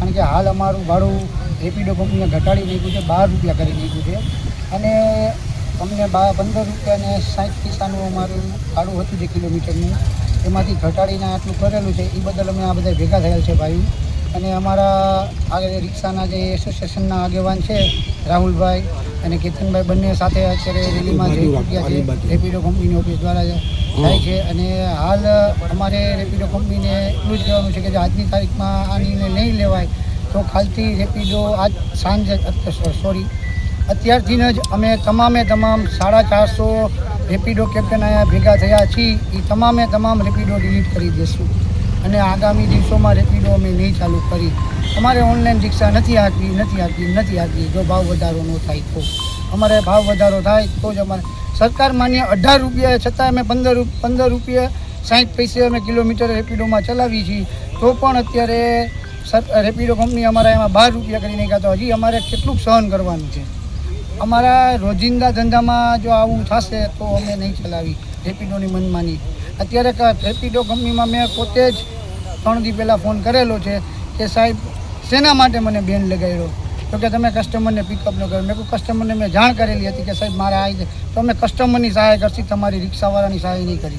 કારણ કે હાલ અમારું ભાડું રેપિડો કંપનીએ ઘટાડી નાખ્યું છે, 12 રૂપિયા કરી નાખ્યું છે અને અમને 15 રૂપિયા અને 60 પૈસાનું અમારું ભાડું હતું જે કિલોમીટરનું, એમાંથી ઘટાડીને આટલું કરેલું છે. એ બદલ અમે આ બધા ભેગા થયેલ છે ભાઈ. અને અમારા આગળ રિક્ષાના જે એસોસિએશનના આગેવાન છે રાહુલભાઈ અને કેતનભાઈ, બંને સાથે અત્યારે રેલીમાં જઈ ચૂક્યા છે. રેપિડો કંપનીની ઓફિસ દ્વારા થાય છે અને હાલ અમારે રેપિડો કંપનીને એટલું જ કહેવાનું છે કે જો આજની તારીખમાં આ નિર્ણય નહીં લેવાય તો કાલથી રેપિડો અત્યારથી જ અમે તમામ 450 રેપિડો કેપ્ટન અહીંયા ભેગા થયા છીએ. એ તમામ રેપિડો ડિલીટ કરી દઈશું અને આગામી દિવસોમાં રેપિડો અમે નહીં ચાલુ કરી. અમારે ઓનલાઈન રિક્ષા નથી આપવી જો ભાવ વધારો ન થાય તો. અમારે ભાવ વધારો થાય તો જ અમારે સરકાર માન્ય 18 રૂપિયા છતાં અમે 15 રૂપિયા 60 પૈસે અમે કિલોમીટર રેપિડોમાં ચલાવીએ છીએ. તો પણ અત્યારે રેપિડો કંપની અમારા એમાં 12 રૂપિયા કરી નાખ્યા. તો હજી અમારે કેટલું સહન કરવાનું છે? અમારા રોજિંદા ધંધામાં જો આવું થશે તો અમે નહીં ચલાવી રેપિડોની મનમાની. અત્યારે રેપિડો કંપનીમાં મેં પોતે જ 3 દી પહેલાં ફોન કરેલો છે કે સાહેબ શેના માટે મને બેન લગાવ્યો, તો કે તમે કસ્ટમરને પિકઅપ ન કરો. મેં કોઈ કસ્ટમરને મેં જાણ કરેલી હતી કે સાહેબ મારે આવી જાય તો અમે કસ્ટમરની સહાય કરશી, તમારી રિક્ષાવાળાની સહાય નહીં કરી.